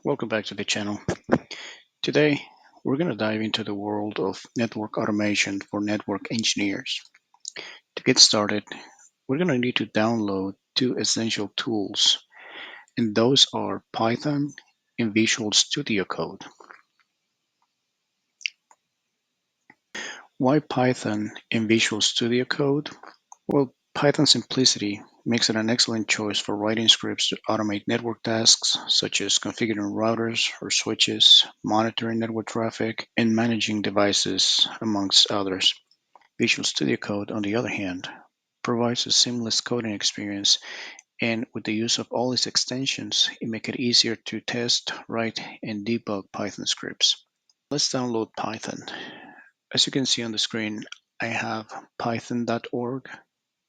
welcome back to the channel. Today, we're going to dive into the world of network automation for network engineers. To get started, we're going to need to download two essential tools, and those are Python and Visual Studio Code. Why Python and Visual Studio Code? Well, Python's simplicity makes it an excellent choice for writing scripts to automate network tasks such as configuring routers or switches, monitoring network traffic, and managing devices, amongst others. Visual Studio Code, on the other hand, provides a seamless coding experience, and with the use of all its extensions, it makes it easier to test, write, and debug Python scripts. Let's download Python. As you can see on the screen, I have python.org.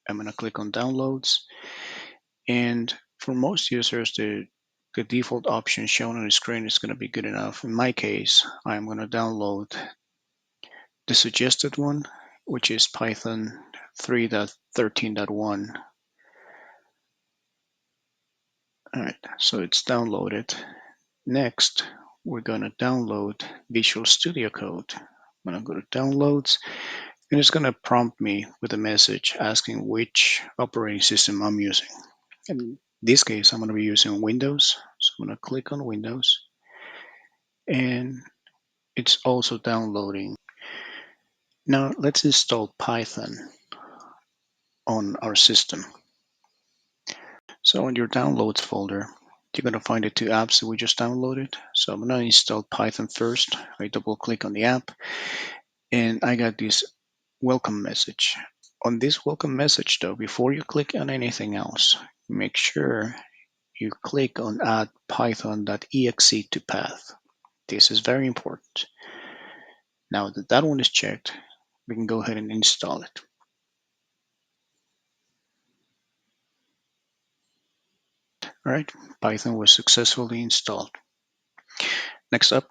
I'm going to click on downloads, and for most users, the default option shown on the screen is going to be good enough. In my case, I'm going to download the suggested one, which is Python 3.13.1. All right, so it's downloaded. Next, we're going to download Visual Studio Code. I'm going to go to downloads, and it's going to prompt me with a message asking which operating system I'm using. In this case, I'm going to be using Windows. So I'm going to click on Windows, and it's also downloading. Now let's install Python on our system. So in your downloads folder, you're going to find the two apps that we just downloaded. So I'm going to install Python first. I double click on the app, and I got this welcome message. On this welcome message though, before you click on anything else, make sure you click on add python.exe to path. This is very important. Now that that one is checked, we can go ahead and install it. All right, Python was successfully installed. Next up,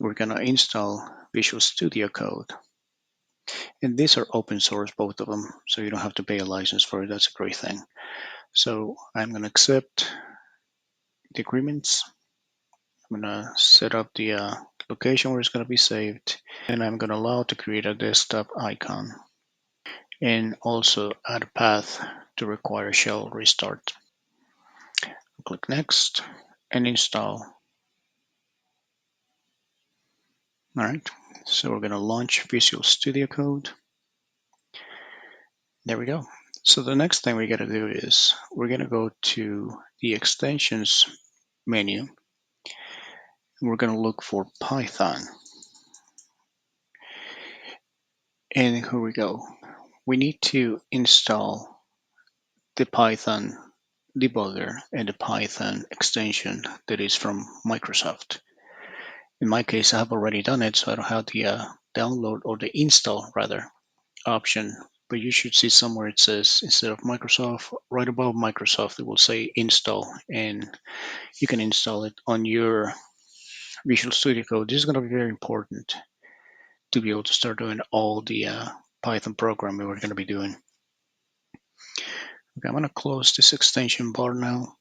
we're going to install Visual Studio Code. And these are open source, both of them, so you don't have to pay a license for it. That's a great thing. So I'm going to accept the agreements. I'm going to set up the location where it's going to be saved, and I'm going to allow to create a desktop icon and also add a path to require shell restart. Click next and install. All right, so we're going to launch Visual Studio Code. There we go. So the next thing we got to do is we're going to go to the extensions menu. We're going to look for Python. And here we go. We need to install the Python debugger and the Python extension that is from Microsoft. In my case, I have already done it, so I don't have the download or the install rather option. But you should see somewhere it says, instead of Microsoft, right above Microsoft, it will say install, and you can install it on your Visual Studio Code. This is going to be very important to be able to start doing all the Python programming we're going to be doing. Okay, I'm going to close this extension bar now,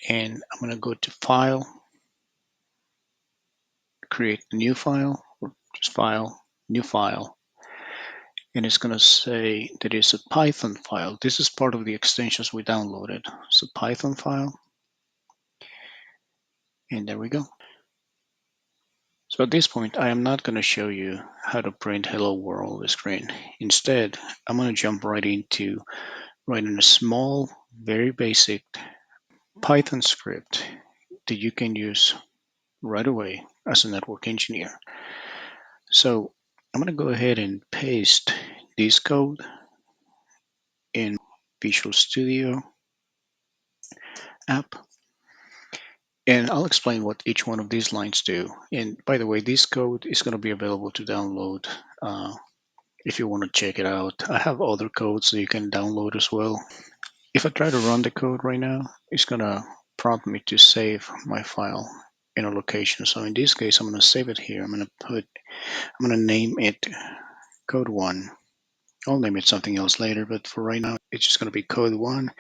and I'm going to go to File, create a new file, or just File, New File, and it's going to say that it's a Python file. This is part of the extensions we downloaded. It's a Python file, and there we go. So at this point, I am not going to show you how to print Hello World on the screen. Instead, I'm going to jump right into writing a small, very basic Python script that you can use right away as a network engineer. So I'm going to go ahead and paste this code in Visual Studio app. And I'll explain what each one of these lines do. And by the way, this code is going to be available to download if you want to check it out. I have other codes that you can download as well. If I try to run the code right now, it's going to prompt me to save my file in a location. So in this case, I'm going to save it here. I'm going to name it code 1. I'll name it something else later, but for right now, it's just going to be code 1.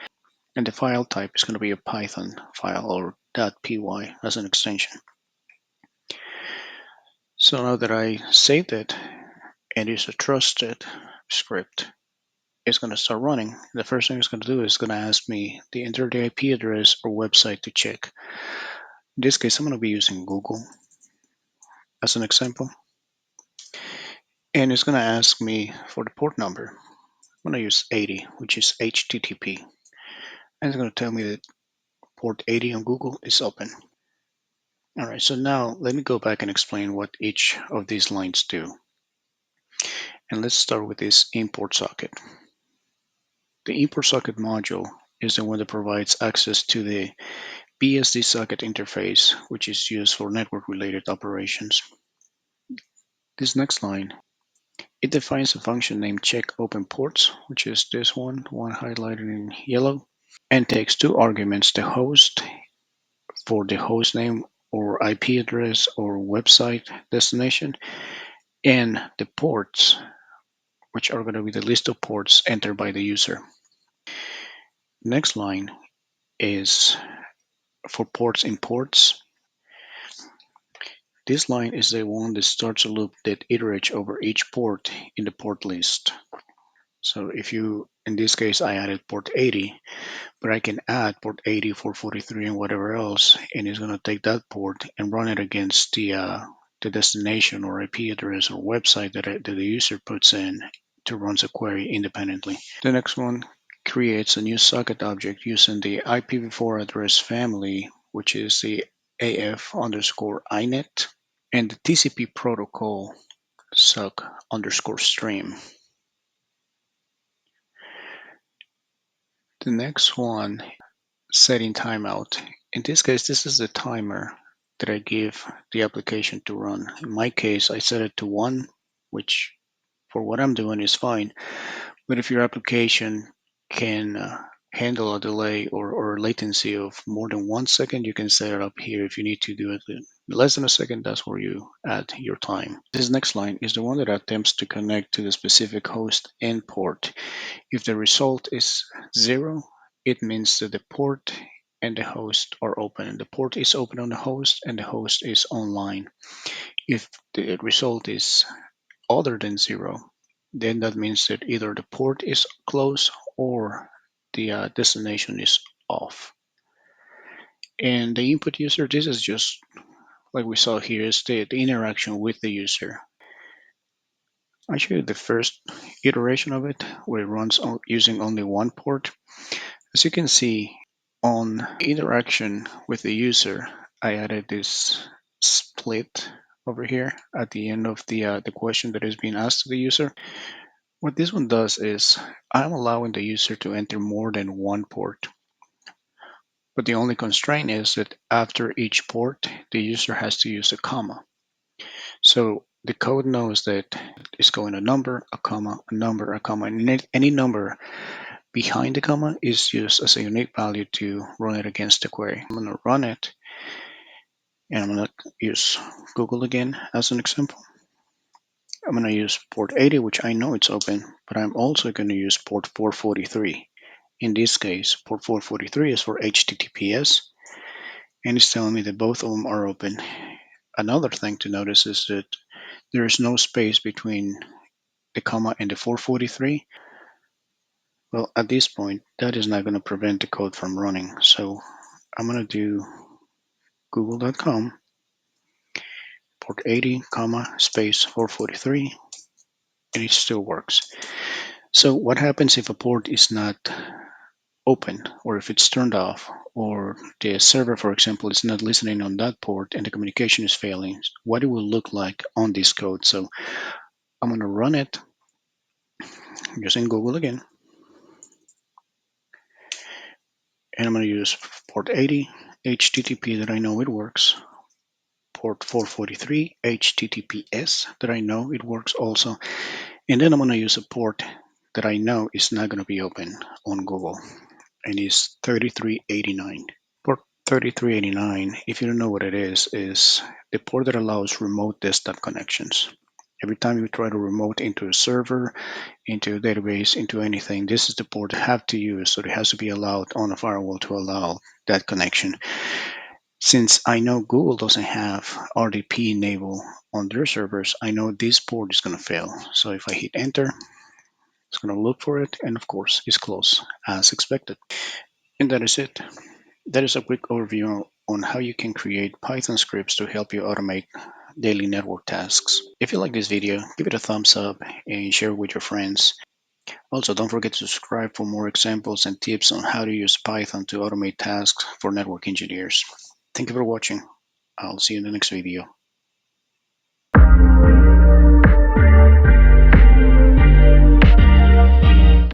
And the file type is going to be a Python file or .py as an extension. So now that I saved it and it's a trusted script, it's going to start running. The first thing it's going to do is going to ask me to enter the IP address or website to check. In this case, I'm going to be using Google as an example. And it's going to ask me for the port number. I'm going to use 80, which is HTTP. And it's going to tell me that port 80 on Google is open. All right, so now let me go back and explain what each of these lines do. And let's start with this import socket. The import socket module is the one that provides access to the BSD socket interface, which is used for network-related operations. This next line, it defines a function named check open ports, which is this one, the one highlighted in yellow, and takes two arguments, the host for the host name or IP address or website destination, and the ports, which are going to be the list of ports entered by the user. Next line is for ports imports. This line is the one that starts a loop that iterates over each port in the port list. So if you, in this case, I added port 80, but I can add port 80, 443, and whatever else, and it's going to take that port and run it against the destination or IP address or website that the user puts in to run the query independently. The next one creates a new socket object using the IPv4 address family, which is the AF underscore INET, and the TCP protocol sock underscore stream. The next one, setting timeout. In this case, this is the timer that I give the application to run. In my case, I set it to 1, which for what I'm doing is fine. But if your application can handle a delay or latency of more than 1 second, you can set it up here. If you need to do it in less than a second, that's where you add your time. This next line is the one that attempts to connect to the specific host and port. If the result is 0, it means that the port and the host are open. The port is open on the host and the host is online. If the result is other than 0, then that means that either the port is closed or the destination is off. And the input user, this is just like we saw here, is the interaction with the user. I show you the first iteration of it where it runs using only one port. As you can see, on interaction with the user, I added this split over here at the end of the question that is being asked to the user. What this one does is I'm allowing the user to enter more than one port. But the only constraint is that after each port, the user has to use a comma. So the code knows that it's going a number, a comma, a number, a comma, and any number behind the comma is used as a unique value to run it against the query. I'm going to run it, and I'm going to use Google again as an example. I'm going to use port 80, which I know it's open, but I'm also going to use port 443. In this case, port 443 is for HTTPS, and it's telling me that both of them are open. Another thing to notice is that there is no space between the comma and the 443. Well, at this point, that is not going to prevent the code from running. So I'm going to do google.com, port 80, comma, space 443, and it still works. So what happens if a port is not open, or if it's turned off, or the server, for example, is not listening on that port and the communication is failing? What it will look like on this code. So I'm going to run it using Google again, and I'm going to use port 80, HTTP that I know it works, port 443, HTTPS that I know it works also, and then I'm going to use a port that I know is not going to be open on Google, and it's 3389. Port 3389, if you don't know what it is the port that allows remote desktop connections. Every time you try to remote into a server, into a database, into anything, this is the port you have to use. So it has to be allowed on a firewall to allow that connection. Since I know Google doesn't have RDP enabled on their servers, I know this port is going to fail. So if I hit enter, it's going to look for it, and of course, it's closed as expected. And that is it. That is a quick overview on how you can create Python scripts to help you automate daily network tasks. If you like this video, give it a thumbs up and share it with your friends. Also, don't forget to subscribe for more examples and tips on how to use Python to automate tasks for network engineers. Thank you for watching. I'll see you in the next video.